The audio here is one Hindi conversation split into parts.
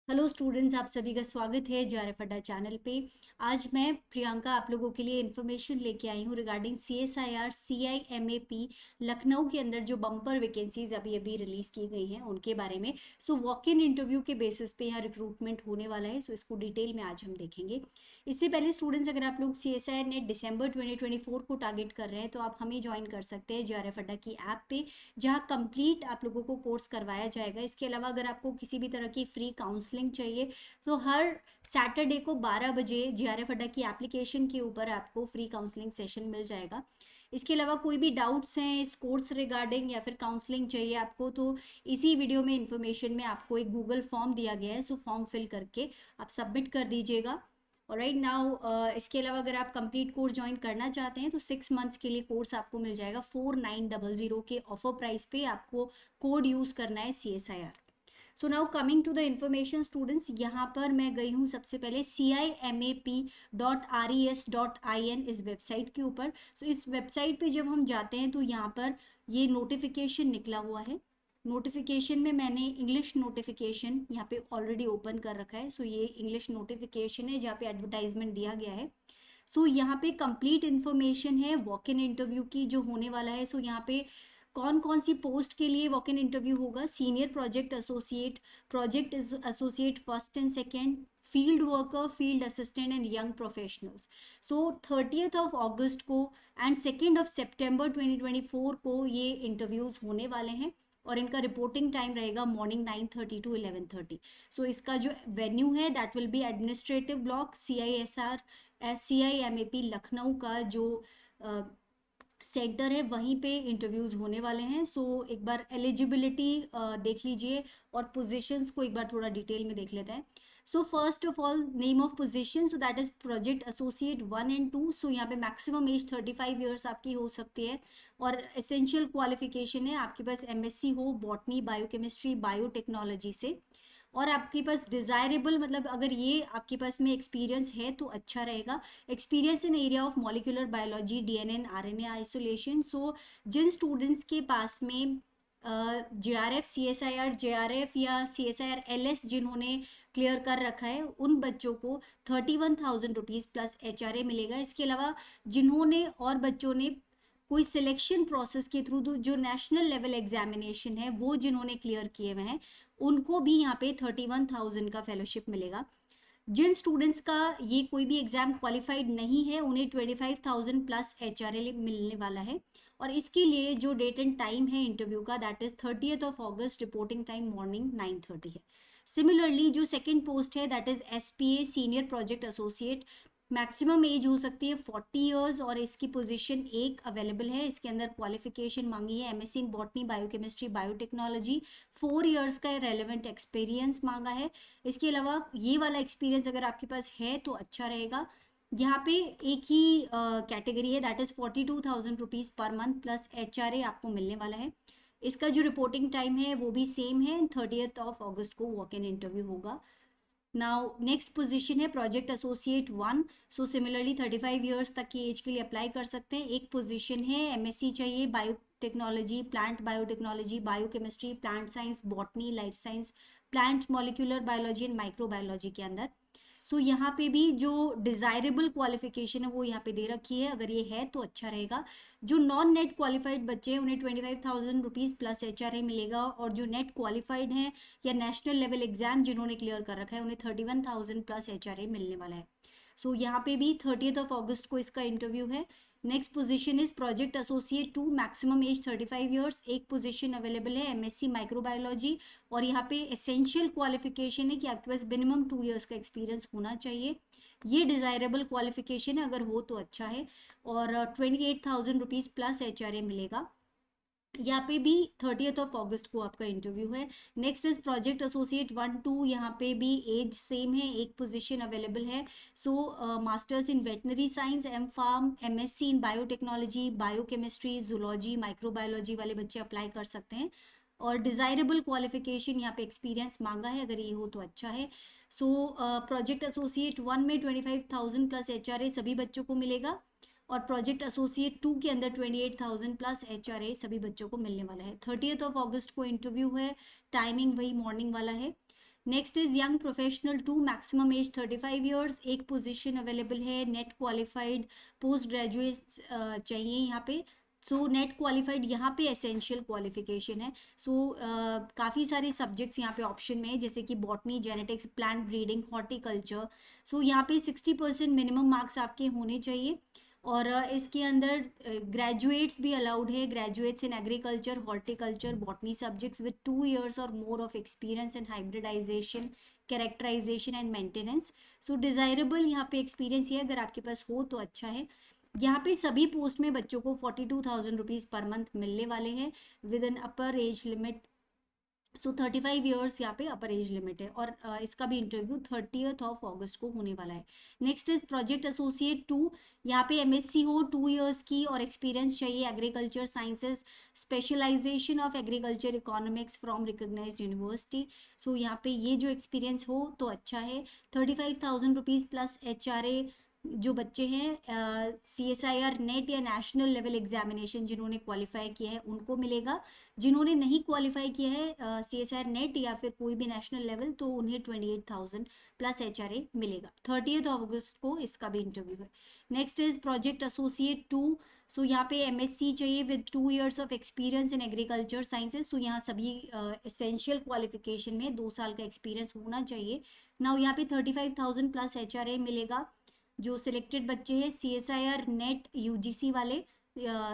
हेलो स्टूडेंट्स, आप सभी का स्वागत है जेआरएफ अड्डा चैनल पे। आज मैं प्रियंका आप लोगों के लिए इन्फॉर्मेशन लेके आई हूँ रिगार्डिंग CSIR CIMAP लखनऊ के अंदर जो बम्पर वैकेंसीज अभी अभी रिलीज़ की गई हैं उनके बारे में। सो वॉक इन इंटरव्यू के बेसिस पे यहाँ रिक्रूटमेंट होने वाला है। सो इसको डिटेल में आज हम देखेंगे। इससे पहले स्टूडेंट्स, अगर आप लोग CSIR नेट दिसंबर 2024 को टारगेट कर रहे हैं तो आप हमें ज्वाइन कर सकते हैं जेआरएफ अड्डा की ऐप पे, जहाँ कंप्लीट आप लोगों को कोर्स करवाया जाएगा। इसके अलावा अगर आपको किसी भी तरह की फ्री काउंसलिंग चाहिए तो हर सैटरडे को 12 बजे जेआरएफ अड्डा की एप्लीकेशन के ऊपर आपको फ्री काउंसलिंग सेशन मिल जाएगा। इसके अलावा कोई भी डाउट्स हैं इस कोर्स रिगार्डिंग या फिर काउंसलिंग चाहिए आपको, तो इसी वीडियो में इंफॉर्मेशन में आपको एक गूगल फॉर्म दिया गया है। सो फॉर्म फिल करके आप सबमिट कर दीजिएगा। और राइट नाउ इसके अलावा अगर आप कंप्लीट कोर्स ज्वाइन करना चाहते हैं तो 6 मंथ्स के लिए कोर्स आपको मिल जाएगा 4900 के ऑफर प्राइस पे। आपको कोड यूज़ करना है CSIR। So now coming to the information students, यहाँ पर मैं गई हूँ सबसे पहले CIMAP.RES.IN इस वेबसाइट के ऊपर। सो इस वेबसाइट पे जब हम जाते हैं तो यहाँ पर ये नोटिफिकेशन निकला हुआ है। नोटिफिकेशन में मैंने इंग्लिश नोटिफिकेशन यहाँ पे ऑलरेडी ओपन कर रखा है। सो ये इंग्लिश नोटिफिकेशन है जहाँ पे एडवर्टाइजमेंट दिया गया है। सो यहाँ पे कंप्लीट इन्फॉर्मेशन है वॉक इन इंटरव्यू की जो होने वाला है। सो यहाँ पे कौन कौन सी पोस्ट के लिए वॉक इन इंटरव्यू होगा: senior project associate first and second, field worker, field assistant and young professionals. So 30 अगस्त को एंड 2 सितंबर 2024 को ये इंटरव्यूज होने वाले हैं। और इनका रिपोर्टिंग टाइम रहेगा मॉर्निंग 9:30 to 11:30। सो इसका जो वेन्यू है that will be administrative block CIMAP Lucknow का जो सेंटर है वहीं पे इंटरव्यूज होने वाले हैं। सो एक बार एलिजिबिलिटी देख लीजिए और पोजीशंस को एक बार थोड़ा डिटेल में देख लेते हैं। So first of all, name of position, so that is project associate 1 and 2। So यहाँ पे मैक्सिमम एज 35 ईयर्स आपकी हो सकती है। और एसेंशियल क्वालिफिकेशन है आपके पास MSc हो बॉटनी, बायोकेमिस्ट्री, बायोटेक्नोलॉजी से। और आपके पास डिज़ायरेबल, मतलब अगर ये आपके पास में एक्सपीरियंस है तो अच्छा रहेगा। Experience in area of molecular biology, DNA RNA isolation. So जिन स्टूडेंट्स के पास में JRF CSIR JRF या CSIR LS जिन्होंने क्लियर कर रखा है उन बच्चों को 31,000 रुपीज़ प्लस HRA मिलेगा। इसके अलावा जिन्होंने और बच्चों ने कोई सिलेक्शन प्रोसेस के थ्रू जो नेशनल लेवल एग्जामिनेशन है वो जिन्होंने क्लियर किए हुए हैं उनको भी यहाँ पे 31,000 का फेलोशिप मिलेगा। जिन स्टूडेंट्स का ये कोई भी एग्जाम क्वालिफाइड नहीं है उन्हें 25,000 प्लस HRA मिलने वाला है। और इसके लिए जो डेट एंड टाइम है इंटरव्यू का that is 30 August, reporting time morning 9:30 है। सिमिलरली जो सेकेंड पोस्ट है that is SPA senior project associate. Maximum age हो सकती है 40 ईयर्स और इसकी पोजीशन एक अवेलेबल है। इसके अंदर क्वालिफिकेशन मांगी है MSc in botany, biochemistry, biotechnology, 4 years का रेलेवेंट एक्सपीरियंस मांगा है। इसके अलावा ये वाला एक्सपीरियंस अगर आपके पास है तो अच्छा रहेगा। यहाँ पे एक ही कैटेगरी है that is 42,000 rupees per month plus HRA आपको मिलने वाला है। इसका जो रिपोर्टिंग टाइम है वो भी सेम है, 30 अगस्त को वॉक इन इंटरव्यू होगा। नाउ नेक्स्ट पोजीशन है project associate 1। So similarly 35 years तक की एज के लिए अप्लाई कर सकते हैं। एक पोजीशन है MSc चाहिए biotechnology, plant biotechnology, biochemistry, plant science, botany, life science, plant molecular biology and microbiology के अंदर। सो यहाँ पे भी जो डिज़ायरेबल क्वालिफिकेशन है वो यहाँ पे दे रखी है, अगर ये है तो अच्छा रहेगा। जो नॉन नेट क्वालिफाइड बच्चे हैं उन्हें 25,000 रुपीज़ प्लस HRA मिलेगा। और जो नेट क्वालिफाइड हैं या नेशनल लेवल एग्जाम जिन्होंने क्लियर कर रखा है उन्हें 31,000 प्लस HRA मिलने वाला है। सो यहाँ पे भी 30 अगस्त को इसका इंटरव्यू है। Next position is project associate 2, maximum age 35 years. एक पोजीशन अवेलेबल है MSc माइक्रोबायोलॉजी। और यहाँ पे एसेंशियल क्वालिफिकेशन है कि आपके पास मिनिमम 2 ईयर्स का एक्सपीरियंस होना चाहिए। ये डिज़ायरेबल क्वालिफिकेशन है, अगर हो तो अच्छा है। और 28,000 रुपीज़ प्लस HRA मिलेगा। यहाँ पे भी 30 अगस्त को आपका इंटरव्यू है। Next is project associate 1-2। यहाँ पे भी एज सेम है, एक पोजीशन अवेलेबल है। सो masters in veterinary science, M.Pharm, MSc in biotechnology, biochemistry, zoology, microbiology वाले बच्चे अप्लाई कर सकते हैं। और डिज़ायरेबल क्वालिफिकेशन यहाँ पे एक्सपीरियंस मांगा है, अगर ये हो तो अच्छा है। सो प्रोजेक्ट एसोसिएट 1 में 25,000 प्लस HRA सभी बच्चों को मिलेगा। और प्रोजेक्ट एसोसिएट 2 के अंदर 28,000 प्लस HRA सभी बच्चों को मिलने वाला है। 30 अगस्त को इंटरव्यू है, टाइमिंग वही मॉर्निंग वाला है। Next is young professional 2, maximum age 35 years, एक पोजीशन अवेलेबल है, नेट क्वालिफाइड पोस्ट ग्रेजुएट चाहिए यहाँ पे। सो नेट क्वालिफाइड यहाँ पे एसेंशियल क्वालिफिकेशन है। सो काफ़ी सारे सब्जेक्ट्स यहाँ पे ऑप्शन में है, जैसे कि botany, genetics, plant breeding, horticulture. So यहाँ पे 60% मिनिमम मार्क्स आपके होने चाहिए। और इसके अंदर ग्रेजुएट्स भी अलाउड है, graduates in agriculture, horticulture, botany subjects with 2 years और more of experience in hybridization, characterization and maintenance. So desirable यहाँ पे एक्सपीरियंस ये अगर आपके पास हो तो अच्छा है। यहाँ पे सभी पोस्ट में बच्चों को 42,000 रुपीज़ पर मंथ मिलने वाले हैं with an upper age limit. So 35 years यहाँ पे अपर एज लिमिट है। और इसका भी इंटरव्यू 30th of August को होने वाला है। नेक्स्ट इज प्रोजेक्ट एसोसिएट 2, यहाँ पे एमएससी हो 2 years की और एक्सपीरियंस चाहिए agriculture sciences, specialisation of agriculture economics from recognised university. So यहाँ पे ये जो एक्सपीरियंस हो तो अच्छा है। 35,000 रुपीज़ प्लस एचआरए जो बच्चे हैं CSIR नेट या नेशनल लेवल एग्जामिनेशन जिन्होंने क्वालिफाई किया है उनको मिलेगा। जिन्होंने नहीं क्वालिफाई किया है CSIR नेट या फिर कोई भी नेशनल लेवल तो उन्हें 28,000 प्लस HRA मिलेगा। 30th अगस्त को इसका भी इंटरव्यू है। Next is project associate 2। So यहाँ पे MSc चाहिए with 2 years of experience in agriculture sciences. So यहाँ सभी एसेंशियल क्वालिफिकेशन में 2 साल का एक्सपीरियंस होना चाहिए। नाउ यहाँ पे 35,000 प्लस HRA मिलेगा। जो सिलेक्टेड बच्चे हैं CSIR नेट UGC वाले,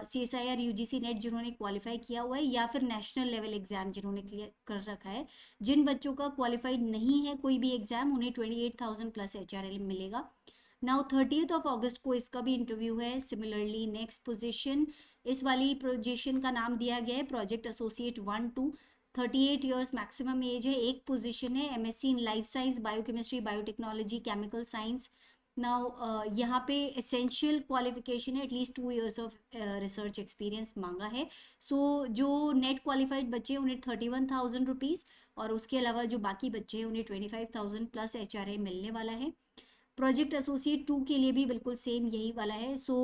CSIR UGC नेट जिन्होंने क्वालिफाई किया हुआ है या फिर नेशनल लेवल एग्जाम जिन्होंने क्लियर कर रखा है। जिन बच्चों का क्वालिफाइड नहीं है कोई भी एग्जाम उन्हें 28,000 प्लस HRL मिलेगा। नाउ 30th of August को इसका भी इंटरव्यू है। सिमिलरली नेक्स्ट पोजीशन, इस वाली पोजीशन का नाम दिया गया है project associate 1-2, 38 years maximum age है। एक पोजीशन है MSc in life science, biochemistry, biotechnology, chemical science. Now यहाँ पे एसेंशियल क्वालिफिकेशन है at least 2 years of research experience मांगा है। सो जो नेट क्वालिफाइड बच्चे हैं उन्हें 31,000 रुपीज़ और उसके अलावा जो बाकी बच्चे हैं उन्हें 25,000 प्लस HRA मिलने वाला है। प्रोजेक्ट एसोसिएट 2 के लिए भी बिल्कुल सेम यही वाला है। सो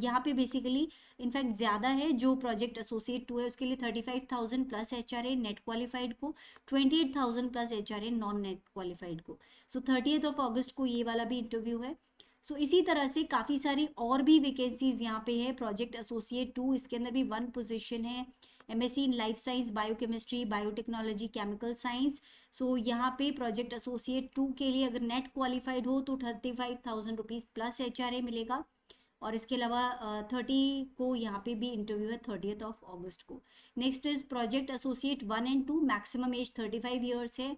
यहाँ पे बेसिकली इनफैक्ट ज़्यादा है, जो प्रोजेक्ट एसोसिएट 2 है उसके लिए 35,000 प्लस HRA नेट क्वालिफाइड को, 28,000 plus HRA non net qualified को। सो 30th of August को ये वाला भी इंटरव्यू है। सो इसी तरह से काफ़ी सारी और भी वैकेंसीज यहाँ पे है प्रोजेक्ट एसोसिएट 2, इसके अंदर भी 1 पोजीशन है MSc in life science, biochemistry, biotechnology, chemical science. So यहाँ पे प्रोजेक्ट एसोसिएट 2 के लिए अगर नेट क्वालिफाइड हो तो 35,000 रुपीज़ प्लस HRA मिलेगा। और इसके अलावा 30 को यहाँ पे भी इंटरव्यू है 30th of August को। Next is project associate 1 and 2, maximum age 35 years है।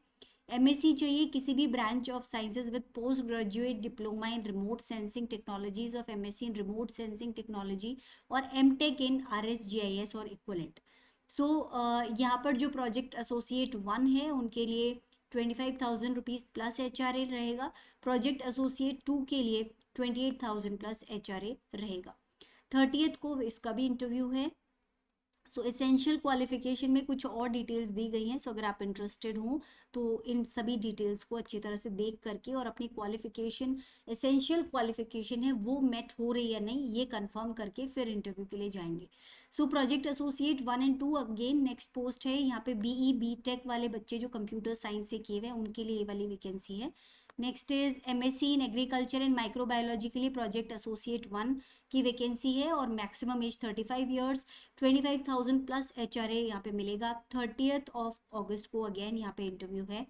MSc चाहिए किसी भी branch of sciences with post graduate diploma in remote sensing technologies of MSc in remote sensing technology और MTech इन RSGIS और इक्वलेंट। सो यहाँ पर जो प्रोजेक्ट एसोसिएट 1 है उनके लिए 25,000 रुपीज़ प्लस HRA रहेगा। प्रोजेक्ट एसोसिएट 2 के लिए 28,000 प्लस HRA रहेगा। 30th को इसका भी इंटरव्यू है। सो एसेंशियल क्वालिफिकेशन में कुछ और डिटेल्स दी गई हैं। सो अगर आप इंटरेस्टेड हो तो इन सभी डिटेल्स को अच्छी तरह से देख करके और अपनी क्वालिफिकेशन, एसेंशियल क्वालिफिकेशन है वो मेट हो रही है या नहीं ये कंफर्म करके फिर इंटरव्यू के लिए जाएंगे। So project associate 1 and 2 again next post है। यहाँ पे BE BTech वाले बच्चे जो कंप्यूटर साइंस से किए हुए हैं उनके लिए ये वाली वैकेंसी है। Next is MSc in agriculture and microbiology के लिए प्रोजेक्ट एसोसिएट 1 की वैकेंसी है और maximum age 35 years, 25,000 plus HRA यहाँ पे मिलेगा। 30th of August को अगेन यहाँ पे इंटरव्यू है।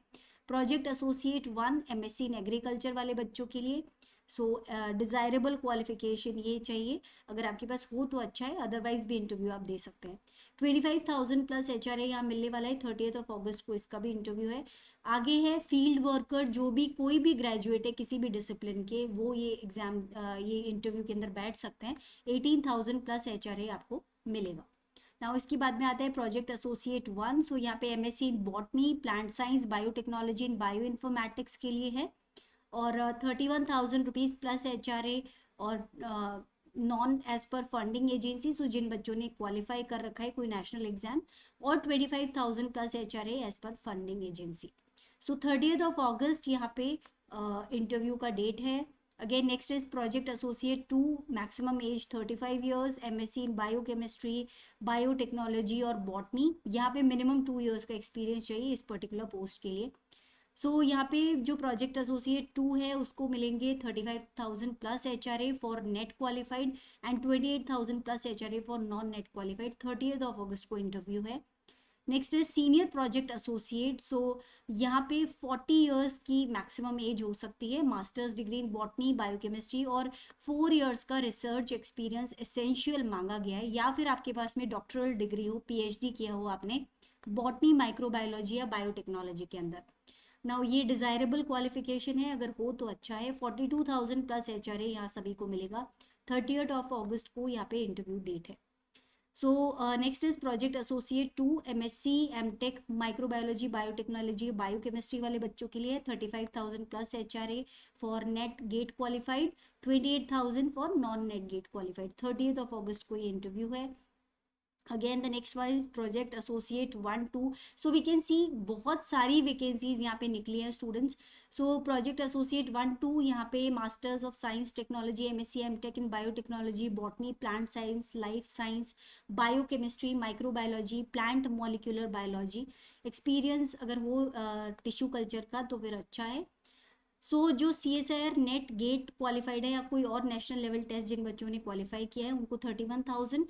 Project associate 1 MSc in agriculture वाले बच्चों के लिए। सो डिज़ायरेबल क्वालिफिकेशन ये चाहिए, अगर आपके पास हो तो अच्छा है, अदरवाइज भी इंटरव्यू आप दे सकते हैं। 25,000 प्लस HRA यहाँ मिलने वाला है। 30th of August को इसका भी इंटरव्यू है। आगे है फील्ड वर्कर, जो भी कोई भी ग्रेजुएट है किसी भी डिसिप्लिन के वो ये एग्जाम ये इंटरव्यू के अंदर बैठ सकते हैं। 18,000 प्लस HRA आपको मिलेगा। नाउ इसके बाद में आता है प्रोजेक्ट एसोसिएट 1। सो यहाँ पे MSc in botany, plant science, biotechnology in bioinformatics के लिए है और 31,000 रुपीज़ प्लस HRA और non as per funding agency. So जिन बच्चों ने क्वालिफाई कर रखा है कोई नेशनल एग्जाम, और 25,000 plus HRA age per funding agency. So 30th of August यहाँ पे इंटरव्यू का डेट है। Again next is project associate 2, maximum age 35 years, MSc in biochemistry, biotechnology और बॉटनी। यहाँ पे मिनिमम 2 years का एक्सपीरियंस चाहिए इस पर्टिकुलर पोस्ट के लिए। यहाँ पे जो प्रोजेक्ट एसोसिएट 2 है उसको मिलेंगे 35,000 plus HRA for net qualified and 28,000 plus HRA for non net qualified. 30 अगस्त को इंटरव्यू है। नेक्स्ट है सीनियर प्रोजेक्ट एसोसिएट। यहाँ पे 40 इयर्स की मैक्सिमम एज हो सकती है, masters degree in botany biochemistry और 4 इयर्स का रिसर्च एक्सपीरियंस एसेंशियल मांगा गया है, या फिर आपके पास में डॉक्टरल डिग्री हो, PhD किया हो आपने बॉटनी माइक्रोबायोलॉजी या बायोटेक्नोलॉजी के अंदर। नाउ ये डिजायरेबल क्वालिफिकेशन है, अगर हो तो अच्छा है। 42,000 प्लस HRA यहाँ सभी को मिलेगा। 30 अगस्त को यहाँ पे इंटरव्यू डेट है। Next is project associate 2 MSc MTech microbiology biotechnology biochemistry वाले बच्चों के लिए 35,000 plus HRA for NET GATE qualified, 28,000 for non NET GATE qualified. 30 अगस्त को ये इंटरव्यू है। Again the next one is project associate 1-2। We can see बहुत सारी वैकेंसीज यहाँ पे निकली हैं स्टूडेंट्स। प्रोजेक्ट एसोसिएट 1-2 यहाँ पे masters of science technology MSc MTech in biotechnology botany plant science life science biochemistry microbiology plant molecular biology. Experience अगर हो टिश्यू कल्चर का तो फिर अच्छा है। जो CSIR नेट गेट क्वालिफाइड है या कोई और नेशनल लेवल टेस्ट जिन बच्चों ने क्वालिफाई किया है उनको 31,000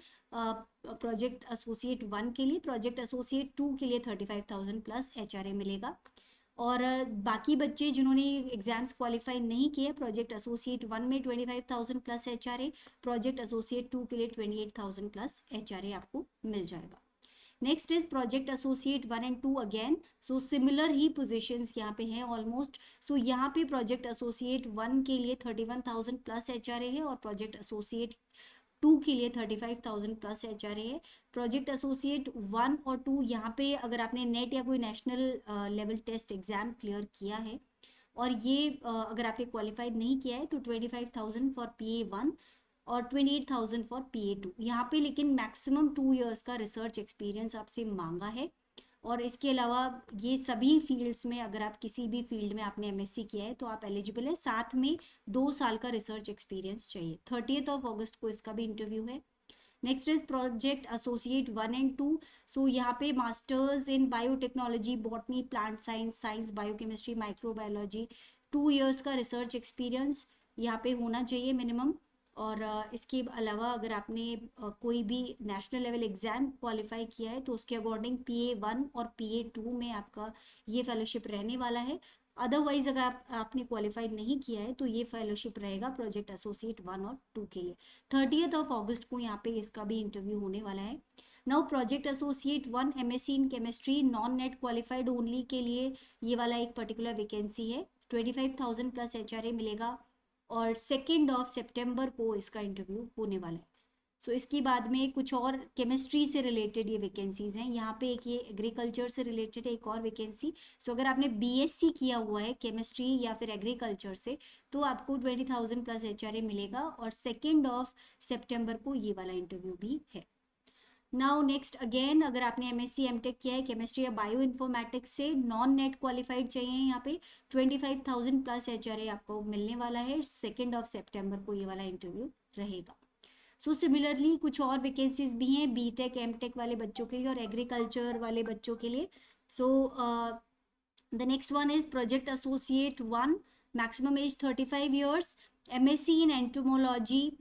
प्रोजेक्ट एसोसिएट 1 के लिए, प्रोजेक्ट एसोसिएट 2 के लिए 35,000 प्लस HRA मिलेगा। और बाकी बच्चे जिन्होंने एग्जाम्स क्वालिफाई नहीं किए प्रोजेक्ट एसोसिएट 1 में 25,000 प्लस HRA, प्रोजेक्ट एसोसिएट 2 के लिए 28,000 प्लस HRA आपको मिल जाएगा। Next is project associate 1 and 2 again. Similar he positions यहाँ पे हैं ऑलमोस्ट। यहाँ पे प्रोजेक्ट एसोसिएट 1 के लिए 31,000 प्लस HRA है और प्रोजेक्ट एसोसिएट 2 के लिए 35,000 प्लस HRA है। प्रोजेक्ट एसोसिएट 1 और 2 यहाँ पे अगर आपने नेट या कोई national level test exam clear किया है और ये अगर आपने क्वालिफाइड नहीं किया है तो 25,000 फॉर PA1 और 28,000 फॉर PA2। यहाँ पे लेकिन मैक्सिमम 2 इयर्स का रिसर्च एक्सपीरियंस आपसे मांगा है। और इसके अलावा ये सभी फील्ड्स में अगर आप किसी भी फील्ड में आपने MSc किया है तो आप एलिजिबल है, साथ में 2 साल का रिसर्च एक्सपीरियंस चाहिए। 30 अगस्त को इसका भी इंटरव्यू है। Next is project associate 1 and 2। यहाँ पे masters in biotechnology botany plant science science biochemistry microbiology 2 years का रिसर्च एक्सपीरियंस यहाँ पे होना चाहिए मिनिमम। और इसके अलावा अगर आपने कोई भी नेशनल लेवल एग्जाम क्वालिफाई किया है तो उसके अकॉर्डिंग PA1 और PA2 में आपका ये फेलोशिप रहने वाला है। अदरवाइज अगर आपने क्वालिफाइड नहीं किया है तो ये फेलोशिप रहेगा प्रोजेक्ट एसोसिएट 1 और 2 के लिए। 30 अगस्त को यहाँ पे इसका भी इंटरव्यू होने वाला है। Now project associate 1 MSc in chemistry non net qualified only के लिए ये वाला एक पर्टिकुलर वैकेंसी है। 25,000 प्लस HRA मिलेगा और 2 सितंबर को इसका इंटरव्यू होने वाला है। इसके बाद में कुछ और केमिस्ट्री से रिलेटेड ये वैकेंसीज हैं। यहाँ पे एक ये एग्रीकल्चर से रिलेटेड है एक और वैकेंसी। अगर आपने BSc किया हुआ है केमिस्ट्री या फिर एग्रीकल्चर से तो आपको 20,000 प्लस HRA मिलेगा और 2 सितंबर को ये वाला इंटरव्यू भी है। नाउ नेक्स्ट अगेन अगर आपने MSc MTech किया है केमिस्ट्री या बायो इन्फॉर्मेटिक्स से नॉन नेट क्वालिफाइड चाहिए यहाँ पे 25,000 प्लस HRA आपको मिलने वाला है। 2 सितंबर को ये वाला इंटरव्यू रहेगा। सिमिलरली कुछ और वैकेंसीज भी हैं BTech MTech वाले बच्चों के लिए और एग्रीकल्चर वाले बच्चों के लिए। The next one is project associate 1 maximum age 35 years MSc in entomology.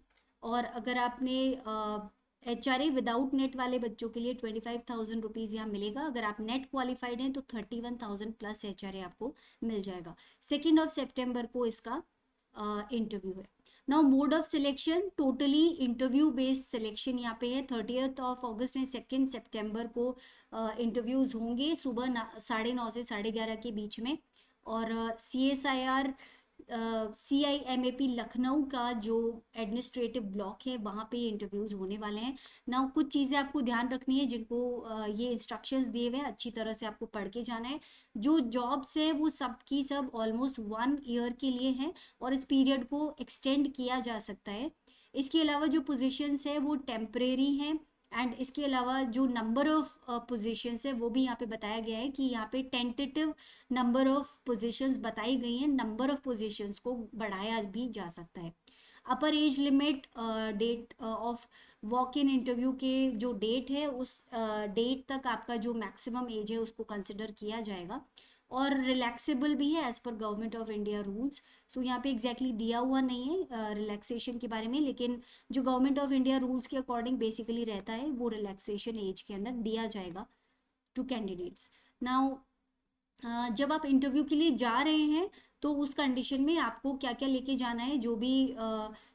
और अगर आपने HRA विदाउट नेट वाले बच्चों के लिए 25,000 रुपीज़ यहाँ मिलेगा। अगर आप नेट क्वालिफाइड हैं तो 31,000 प्लस HRA आपको मिल जाएगा। 2 सितंबर को इसका इंटरव्यू है। Now mode of selection totally interview based selection यहाँ पे है। 30 अगस्त एंड 2 सितंबर को इंटरव्यूज होंगे सुबह 9:30 से 11:30 के बीच में। और CSIR CIMAP लखनऊ का जो एडमिनिस्ट्रेटिव ब्लॉक है वहाँ पे इंटरव्यूज होने वाले हैं। नाउ कुछ चीज़ें आपको ध्यान रखनी है जिनको ये इंस्ट्रक्शंस दिए हुए हैं, अच्छी तरह से आपको पढ़ के जाना है। जो जॉब्स है वो सब की सब ऑलमोस्ट 1 ईयर के लिए हैं और इस पीरियड को एक्सटेंड किया जा सकता है। इसके अलावा जो पोजीशंस है वो टेम्परेरी हैं एंड इसके अलावा जो नंबर ऑफ पोजीशंस है वो भी यहाँ पे बताया गया है कि यहाँ पे टेंटेटिव नंबर ऑफ पोजीशंस बताई गई हैं। नंबर ऑफ पोजीशंस को बढ़ाया भी जा सकता है। Upper age limit date of walk in interview के जो डेट है उस डेट तक आपका जो मैक्सिमम एज है उसको कंसिडर किया जाएगा। और रिलैक्सेबल भी है as per government of India rules. So यहाँ पे एग्जैक्टली दिया हुआ नहीं है रिलैक्सेशन के बारे में, लेकिन जो गवर्नमेंट ऑफ इंडिया रूल्स के अकॉर्डिंग बेसिकली रहता है वो रिलैक्सेशन एज के अंदर दिया जाएगा टू कैंडिडेट्स। नाउ जब आप इंटरव्यू के लिए जा रहे हैं तो उस कंडीशन में आपको क्या क्या लेके जाना है, जो भी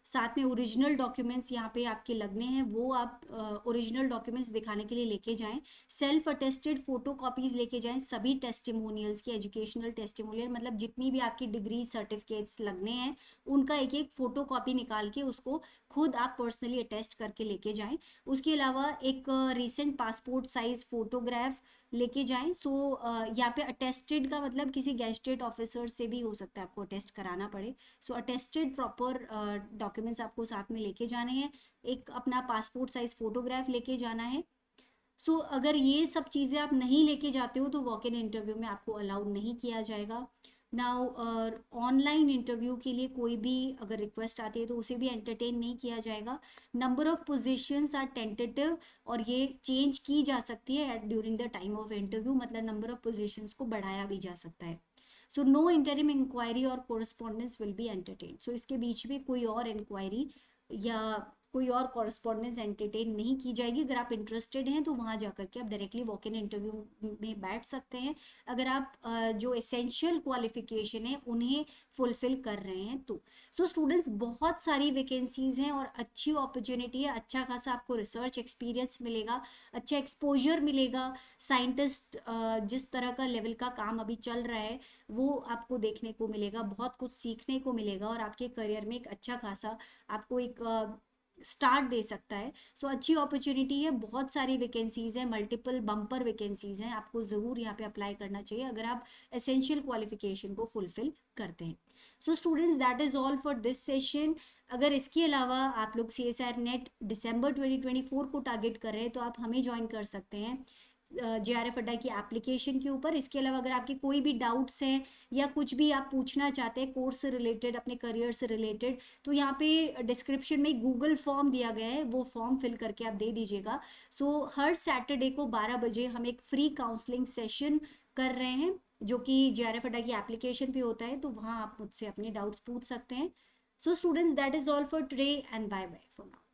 साथ में ओरिजिनल डॉक्यूमेंट्स यहाँ पे आपके लगने हैं वो आप ओरिजिनल डॉक्यूमेंट्स दिखाने के लिए लेके जाएं। सेल्फ अटेस्टेड फोटो कॉपीज लेके जाएं सभी टेस्टिमोनियल्स की, एजुकेशनल टेस्टिमोनियल मतलब जितनी भी आपकी डिग्री सर्टिफिकेट्स लगने हैं उनका एक एक फोटो कॉपी निकाल के उसको खुद आप पर्सनली अटेस्ट करके लेके जाएं। उसके अलावा एक रिसेंट पासपोर्ट साइज फोटोग्राफ लेके जाएं। सो यहाँ पे अटेस्टेड का मतलब किसी गैजेटेड ऑफिसर से भी हो सकता है आपको अटेस्ट कराना पड़े। सो अटेस्टेड प्रॉपर डॉक्यूमेंट्स आपको साथ में लेके जाने हैं। एक अपना पासपोर्ट साइज फोटोग्राफ लेके जाना है। सो अगर ये सब चीज़ें आप नहीं लेके जाते हो तो वॉक इन इंटरव्यू में आपको अलाउड नहीं किया जाएगा। नाउ ऑनलाइन इंटरव्यू के लिए कोई भी अगर रिक्वेस्ट आती है तो उसे भी एंटरटेन नहीं किया जाएगा। Number of positions are tentative और ये चेंज की जा सकती है at during the time of interview, मतलब नंबर ऑफ पोजीशंस को बढ़ाया भी जा सकता है। सो नो इंटरिम इंक्वायरी और correspondence will be entertain. So इसके बीच में कोई और इंक्वायरी या कोई और कॉरस्पॉन्डेंस एंटरटेन नहीं की जाएगी। अगर आप इंटरेस्टेड हैं तो वहाँ जाकर के आप डायरेक्टली वॉक इन इंटरव्यू में बैठ सकते हैं, अगर आप जो एसेंशियल क्वालिफिकेशन है उन्हें फुलफिल कर रहे हैं तो। सो स्टूडेंट्स बहुत सारी वैकेंसीज हैं और अच्छी अपॉर्चुनिटी है, अच्छा खासा आपको रिसर्च एक्सपीरियंस मिलेगा, अच्छा एक्सपोजर मिलेगा। साइंटिस्ट जिस तरह का लेवल का काम अभी चल रहा है वो आपको देखने को मिलेगा, बहुत कुछ सीखने को मिलेगा और आपके करियर में एक अच्छा खासा आपको एक स्टार्ट दे सकता है। सो अच्छी अपॉर्चुनिटी है, बहुत सारी वैकेंसीज है, मल्टीपल बम्पर वैकेंसीज हैं, आपको ज़रूर यहाँ पे अप्लाई करना चाहिए अगर आप एसेंशियल क्वालिफिकेशन को फुलफिल करते हैं। So students that is all for this session. अगर इसके अलावा आप लोग CSIR नेट दिसंबर 2024 को टारगेट कर रहे हैं तो आप हमें ज्वाइन कर सकते हैं JRF अड्डा की एप्लीकेशन के ऊपर। इसके अलावा अगर आपके कोई भी डाउट्स हैं या कुछ भी आप पूछना चाहते हैं कोर्स से रिलेटेड, अपने करियर से रिलेटेड, तो यहाँ पे डिस्क्रिप्शन में गूगल फॉर्म दिया गया है, वो फॉर्म फिल करके आप दे दीजिएगा। सो हर सैटरडे को 12 बजे हम एक फ्री काउंसलिंग सेशन कर रहे हैं जो कि JRF अड्डा की एप्लीकेशन पे होता है, तो वहाँ आप मुझसे अपने डाउट्स पूछ सकते हैं। So students that is all for today and bye bye for now.